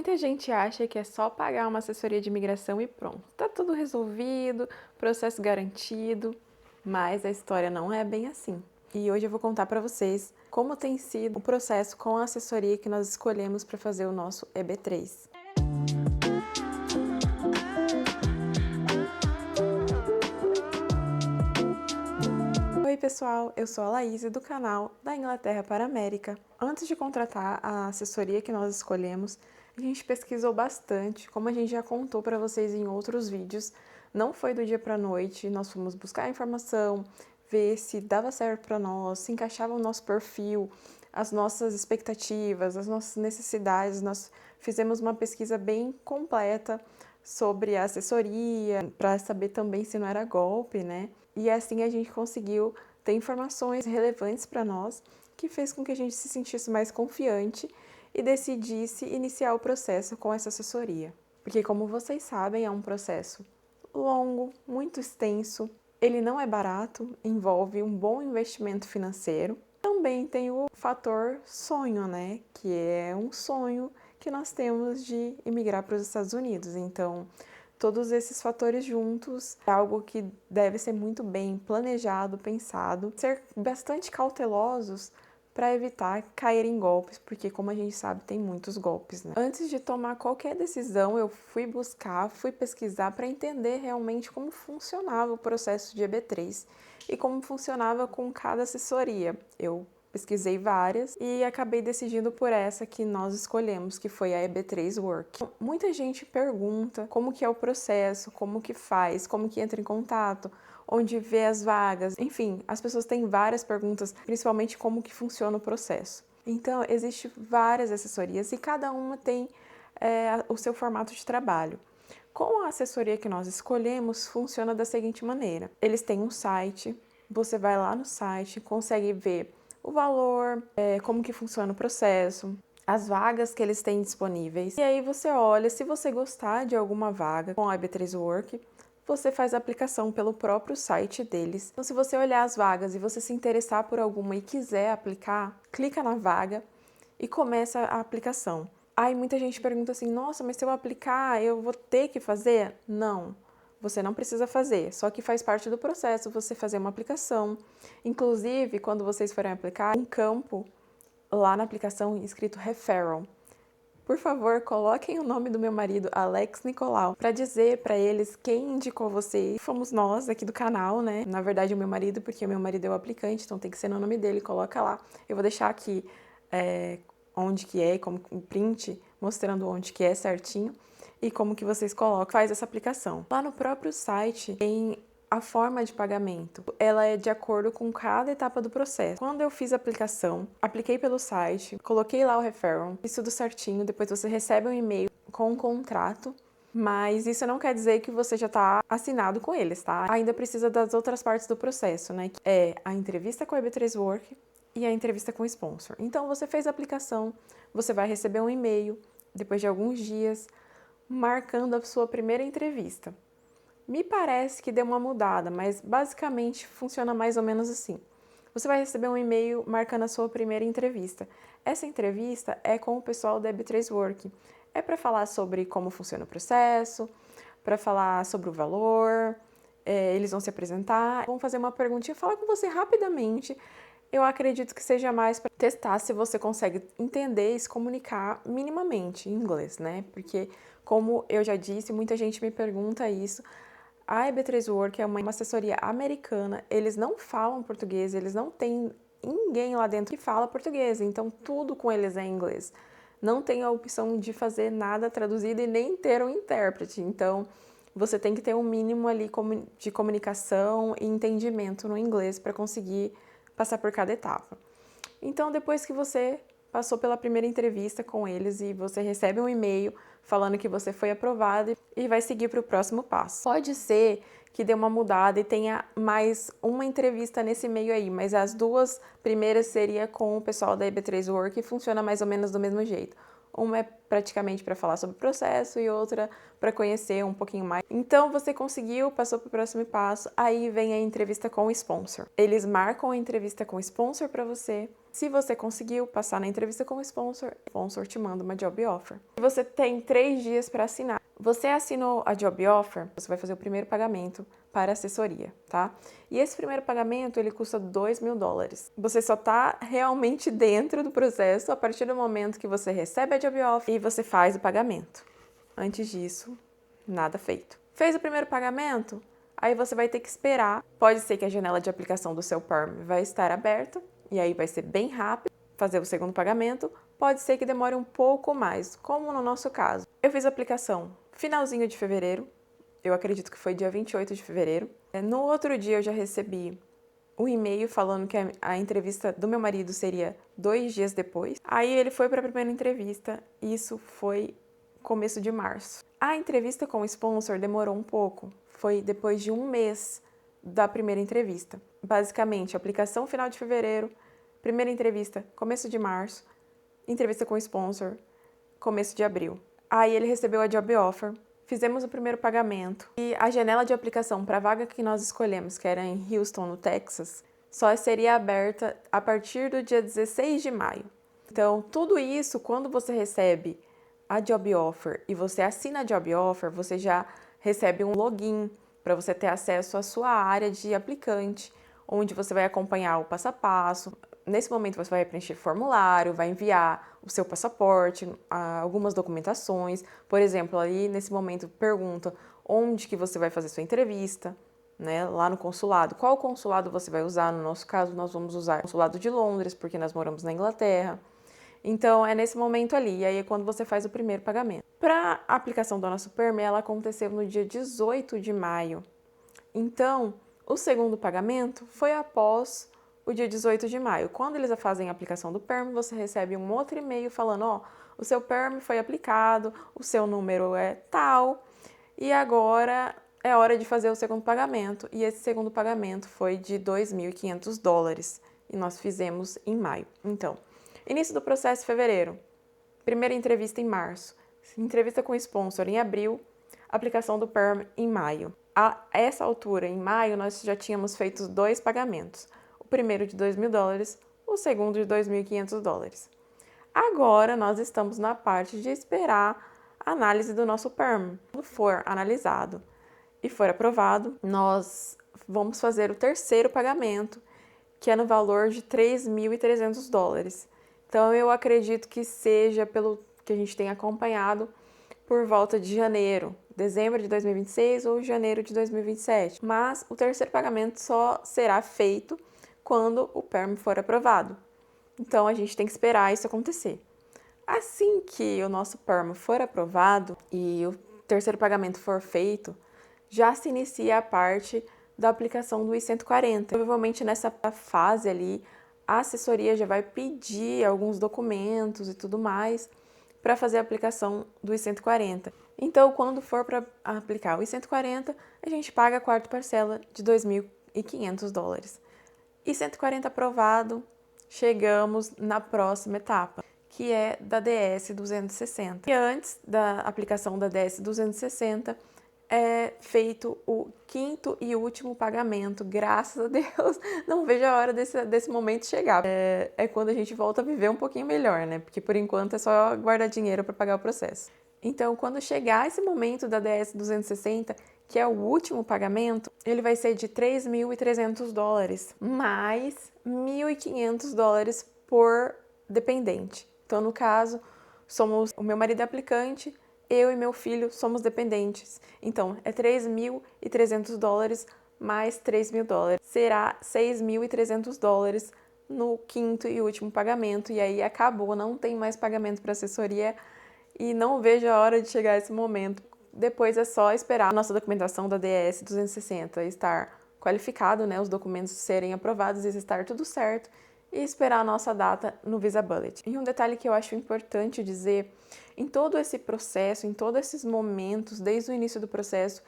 Muita gente acha que é só pagar uma assessoria de imigração e pronto, tá tudo resolvido, processo garantido, mas a história não é bem assim. E hoje eu vou contar para vocês como tem sido o processo com a assessoria que nós escolhemos para fazer o nosso EB3. Oi pessoal, eu sou a Laís do canal Da Inglaterra para a América. Antes de contratar a assessoria que nós escolhemos, a gente pesquisou bastante, como a gente já contou para vocês em outros vídeos. Não foi do dia para a noite, nós fomos buscar informação, ver se dava certo para nós, se encaixava no nosso perfil, as nossas expectativas, as nossas necessidades. Nós fizemos uma pesquisa bem completa sobre a assessoria, para saber também se não era golpe, né? E assim a gente conseguiu ter informações relevantes para nós, que fez com que a gente se sentisse mais confiante e decidisse iniciar o processo com essa assessoria. Porque, como vocês sabem, é um processo longo, muito extenso, ele não é barato, envolve um bom investimento financeiro. Também tem o fator sonho, né? Que é um sonho que nós temos de imigrar para os Estados Unidos. Então, todos esses fatores juntos é algo que deve ser muito bem planejado, pensado, ser bastante cautelosos para evitar cair em golpes, porque como a gente sabe, tem muitos golpes, né? Antes de tomar qualquer decisão, eu fui pesquisar para entender realmente como funcionava o processo de EB3 e como funcionava com cada assessoria. Eu pesquisei várias e acabei decidindo por essa que nós escolhemos, que foi a EB3 Work. Muita gente pergunta como que é o processo, como que faz, como que entra em contato, onde vê as vagas, enfim, as pessoas têm várias perguntas, principalmente como que funciona o processo. Então, existem várias assessorias e cada uma tem o seu formato de trabalho. Com a assessoria que nós escolhemos, funciona da seguinte maneira. Eles têm um site, você vai lá no site, consegue ver o valor, como que funciona o processo, as vagas que eles têm disponíveis. E aí você olha, se você gostar de alguma vaga com a EB3 Work, você faz a aplicação pelo próprio site deles. Então, se você olhar as vagas e você se interessar por alguma e quiser aplicar, clica na vaga e começa a aplicação. Aí muita gente pergunta assim, nossa, mas se eu aplicar, eu vou ter que fazer? Não. Você não precisa fazer, só que faz parte do processo você fazer uma aplicação. Inclusive, quando vocês forem aplicar, um campo lá na aplicação escrito Referral. Por favor, coloquem o nome do meu marido, Alex Nicolau, para dizer para eles quem indicou você. Fomos nós aqui do canal, né? Na verdade, o meu marido, porque o meu marido é o aplicante, então tem que ser no nome dele, coloca lá. Eu vou deixar aqui onde que é, como um print, mostrando onde que é certinho e como que vocês colocam, faz essa aplicação. Lá no próprio site tem a forma de pagamento, ela é de acordo com cada etapa do processo. Quando eu fiz a aplicação, apliquei pelo site, coloquei lá o referral, fiz tudo certinho, depois você recebe um e-mail com um contrato, mas isso não quer dizer que você já está assinado com eles, tá? Ainda precisa das outras partes do processo, né? Que é a entrevista com a EB3 Work e a entrevista com o sponsor. Então, você fez a aplicação, você vai receber um e-mail, depois de alguns dias, marcando a sua primeira entrevista. Me parece que deu uma mudada, mas basicamente funciona mais ou menos assim. Você vai receber um e-mail marcando a sua primeira entrevista. Essa entrevista é com o pessoal da EB3 Work. É para falar sobre como funciona o processo, para falar sobre o valor, eles vão se apresentar, vão fazer uma perguntinha, falar com você rapidamente. Eu acredito que seja mais para testar se você consegue entender e se comunicar minimamente em inglês, né? Porque, como eu já disse, muita gente me pergunta isso. A EB3 Work é uma assessoria americana, eles não falam português, eles não têm ninguém lá dentro que fala português, então tudo com eles é em inglês. Não tem a opção de fazer nada traduzido e nem ter um intérprete, então você tem que ter um mínimo ali de comunicação e entendimento no inglês para conseguir passar por cada etapa. Então, depois que você passou pela primeira entrevista com eles e você recebe um e-mail falando que você foi aprovado e vai seguir para o próximo passo. Pode ser que dê uma mudada e tenha mais uma entrevista nesse meio aí, mas as duas primeiras seria com o pessoal da EB3 Work e funciona mais ou menos do mesmo jeito. uma é praticamente para falar sobre o processo e outra para conhecer um pouquinho mais. Então você conseguiu, passou para o próximo passo, aí vem a entrevista com o sponsor. Eles marcam a entrevista com o sponsor para você. Se você conseguiu passar na entrevista com o sponsor te manda uma job offer. Você tem 3 dias para assinar. Você assinou a job offer, você vai fazer o primeiro pagamento para a assessoria, tá? E esse primeiro pagamento, ele custa $2.000. Você só tá realmente dentro do processo a partir do momento que você recebe a job offer e você faz o pagamento. Antes disso, nada feito. Fez o primeiro pagamento? Aí você vai ter que esperar. Pode ser que a janela de aplicação do seu perm vai estar aberta, e aí vai ser bem rápido fazer o segundo pagamento. Pode ser que demore um pouco mais, como no nosso caso. Eu fiz a aplicação finalzinho de fevereiro, eu acredito que foi dia 28 de fevereiro. No outro dia eu já recebi um e-mail falando que a entrevista do meu marido seria 2 dias depois. Aí ele foi para a primeira entrevista, e isso foi começo de março. A entrevista com o sponsor demorou um pouco, foi depois de 1 mês da primeira entrevista. Basicamente, aplicação final de fevereiro, primeira entrevista começo de março, entrevista com o sponsor começo de abril. Aí ele recebeu a job offer, fizemos o primeiro pagamento e a janela de aplicação para a vaga que nós escolhemos, que era em Houston, no Texas, só seria aberta a partir do dia 16 de maio. Então, tudo isso, quando você recebe a job offer e você assina a job offer, você já recebe um login para você ter acesso à sua área de aplicante, onde você vai acompanhar o passo a passo. Nesse momento você vai preencher formulário, vai enviar o seu passaporte, algumas documentações. Por exemplo, ali nesse momento pergunta onde que você vai fazer sua entrevista, né? Lá no consulado. Qual consulado você vai usar? No nosso caso, nós vamos usar o consulado de Londres, porque nós moramos na Inglaterra. Então, é nesse momento ali, e aí é quando você faz o primeiro pagamento. Para a aplicação do nosso PERM, ela aconteceu no dia 18 de maio. Então, o segundo pagamento foi após o dia 18 de maio. Quando eles fazem a aplicação do PERM, você recebe um outro e-mail falando, ó, o seu PERM foi aplicado, o seu número é tal, e agora é hora de fazer o segundo pagamento. E esse segundo pagamento foi de $2.500, e nós fizemos em maio. Então, início do processo em fevereiro, primeira entrevista em março, entrevista com o sponsor em abril, aplicação do PERM em maio. A essa altura, em maio, nós já tínhamos feito 2 pagamentos. O primeiro de $2.000, o segundo de $2.500. Agora, nós estamos na parte de esperar a análise do nosso PERM. Quando for analisado e for aprovado, nós vamos fazer o terceiro pagamento, que é no valor de $3.300. Então, eu acredito que seja, pelo que a gente tem acompanhado, por volta de janeiro, dezembro de 2026 ou janeiro de 2027. Mas o terceiro pagamento só será feito quando o PERM for aprovado. Então, a gente tem que esperar isso acontecer. Assim que o nosso PERM for aprovado e o terceiro pagamento for feito, já se inicia a parte da aplicação do I-140. Provavelmente nessa fase ali, a assessoria já vai pedir alguns documentos e tudo mais para fazer a aplicação do I-140. Então, quando for para aplicar o I-140, a gente paga a quarta parcela de $2.500. I-140 aprovado, chegamos na próxima etapa, que é da DS-260. E antes da aplicação da DS-260, é feito o quinto e último pagamento, graças a Deus. Não vejo a hora desse momento chegar. É quando a gente volta a viver um pouquinho melhor, né? Porque por enquanto é só guardar dinheiro para pagar o processo. Então, quando chegar esse momento da DS-260, que é o último pagamento, ele vai ser de $3.300, mais $1.500 por dependente. Então, no caso, o meu marido é aplicante, eu e meu filho somos dependentes. Então, é $3.300 mais $3.000. Será $6.300 no quinto e último pagamento. E aí acabou, não tem mais pagamento para assessoria e não vejo a hora de chegar esse momento. Depois é só esperar a nossa documentação da DS 260 estar qualificado, né, os documentos serem aprovados e estar tudo certo, e esperar a nossa data no Visa Bullet. E um detalhe que eu acho importante dizer, em todo esse processo, em todos esses momentos, desde o início do processo,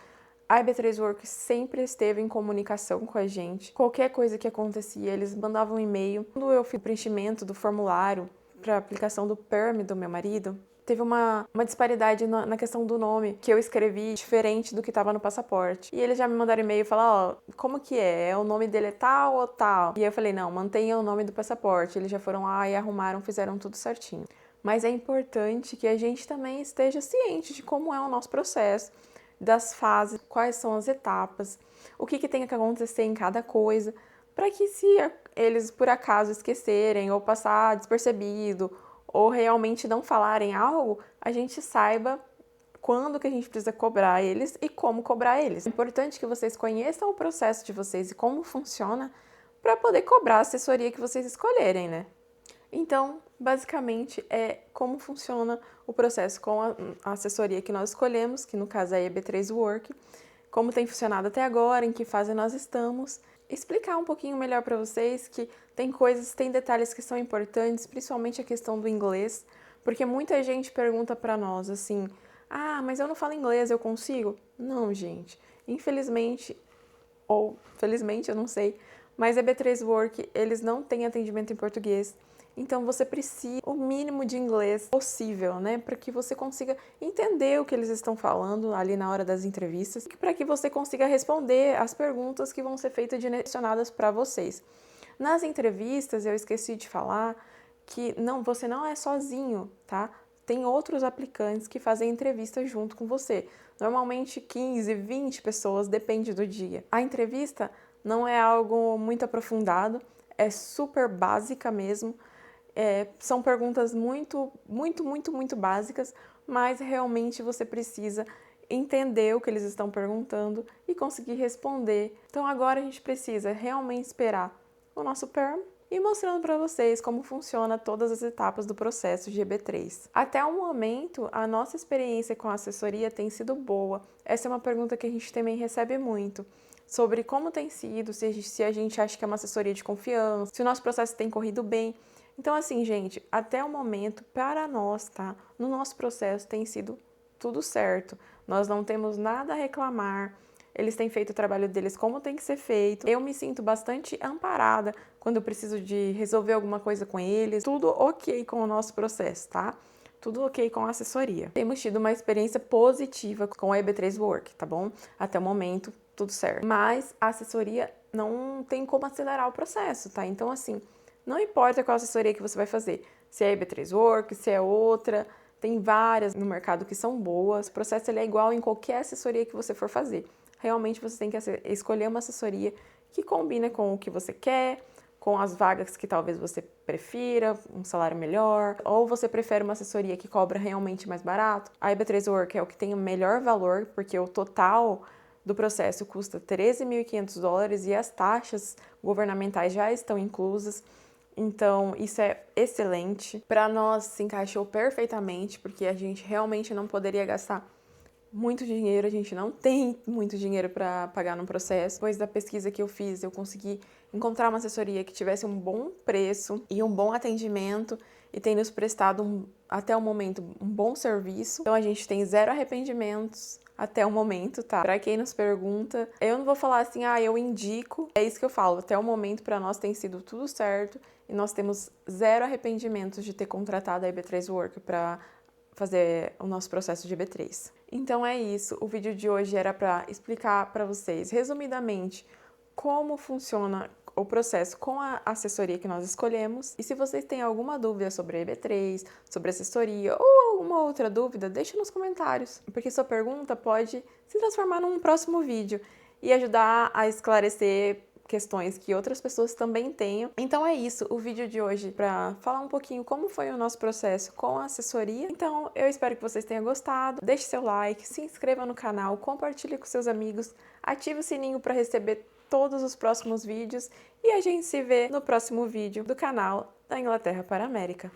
a IB3 Work sempre esteve em comunicação com a gente. Qualquer coisa que acontecia, eles mandavam um e-mail. Quando eu fiz o preenchimento do formulário para a aplicação do PERM do meu marido, teve uma disparidade na questão do nome, que eu escrevi diferente do que estava no passaporte. E eles já me mandaram e-mail e falaram, ó, como que é? O nome dele é tal ou tal? E eu falei, não, mantenha o nome do passaporte. Eles já foram lá e arrumaram, fizeram tudo certinho. Mas é importante que a gente também esteja ciente de como é o nosso processo, das fases, quais são as etapas, o que tem que acontecer em cada coisa, para que se eles por acaso esquecerem ou passar despercebido ou realmente não falarem algo, a gente saiba quando que a gente precisa cobrar eles e como cobrar eles. É importante que vocês conheçam o processo de vocês e como funciona para poder cobrar a assessoria que vocês escolherem, né? Então, basicamente, é como funciona o processo com a assessoria que nós escolhemos, que no caso é a EB3 Work, como tem funcionado até agora, em que fase nós estamos, explicar um pouquinho melhor para vocês que tem coisas, tem detalhes que são importantes, principalmente a questão do inglês, porque muita gente pergunta para nós assim, ah, mas eu não falo inglês, eu consigo? Não, gente, infelizmente, ou felizmente, eu não sei, mas a EB3 Work, eles não têm atendimento em português. Então você precisa o mínimo de inglês possível, né, para que você consiga entender o que eles estão falando ali na hora das entrevistas, e para que você consiga responder as perguntas que vão ser feitas direcionadas para vocês. Nas entrevistas, eu esqueci de falar que você não é sozinho, tá? Tem outros aplicantes que fazem entrevista junto com você. Normalmente 15, 20 pessoas, depende do dia. A entrevista não é algo muito aprofundado, é super básica mesmo. São perguntas muito básicas, mas realmente você precisa entender o que eles estão perguntando e conseguir responder. Então agora a gente precisa realmente esperar o nosso PERM e mostrando para vocês como funciona todas as etapas do processo de EB3. Até o momento, a nossa experiência com a assessoria tem sido boa. Essa é uma pergunta que a gente também recebe muito, sobre como tem sido, se a gente acha que é uma assessoria de confiança, se o nosso processo tem corrido bem. Então, assim, gente, até o momento, para nós, tá? No nosso processo tem sido tudo certo. Nós não temos nada a reclamar. Eles têm feito o trabalho deles como tem que ser feito. Eu me sinto bastante amparada quando eu preciso de resolver alguma coisa com eles. Tudo ok com o nosso processo, tá? Tudo ok com a assessoria. Temos tido uma experiência positiva com a EB3 Work, tá bom? Até o momento, tudo certo. Mas a assessoria não tem como acelerar o processo, tá? Então, assim, não importa qual assessoria que você vai fazer, se é a EB3 Work, se é outra, tem várias no mercado que são boas. O processo ele é igual em qualquer assessoria que você for fazer. Realmente você tem que escolher uma assessoria que combine com o que você quer, com as vagas que talvez você prefira, um salário melhor, ou você prefere uma assessoria que cobra realmente mais barato. A EB3 Work é o que tem o melhor valor, porque o total do processo custa $13.500 e as taxas governamentais já estão inclusas. Então, isso é excelente. Para nós, se encaixou perfeitamente, porque a gente realmente não poderia gastar muito dinheiro, a gente não tem muito dinheiro para pagar no processo. Depois da pesquisa que eu fiz, eu consegui encontrar uma assessoria que tivesse um bom preço e um bom atendimento e tem nos prestado, até o momento, um bom serviço. Então, a gente tem 0 arrependimentos até o momento, tá? Pra quem nos pergunta, eu não vou falar assim, eu indico. É isso que eu falo, até o momento pra nós tem sido tudo certo e nós temos 0 arrependimentos de ter contratado a EB3 Work pra fazer o nosso processo de EB3. Então é isso, o vídeo de hoje era pra explicar pra vocês, resumidamente, como funciona o processo com a assessoria que nós escolhemos. E se vocês têm alguma dúvida sobre a EB3, sobre assessoria ou alguma outra dúvida, deixa nos comentários, porque sua pergunta pode se transformar num próximo vídeo e ajudar a esclarecer questões que outras pessoas também tenham. Então é isso, o vídeo de hoje para falar um pouquinho como foi o nosso processo com a assessoria. Então eu espero que vocês tenham gostado, deixe seu like, se inscreva no canal, compartilhe com seus amigos, ative o sininho para receber todos os próximos vídeos e a gente se vê no próximo vídeo do canal da Inglaterra para a América.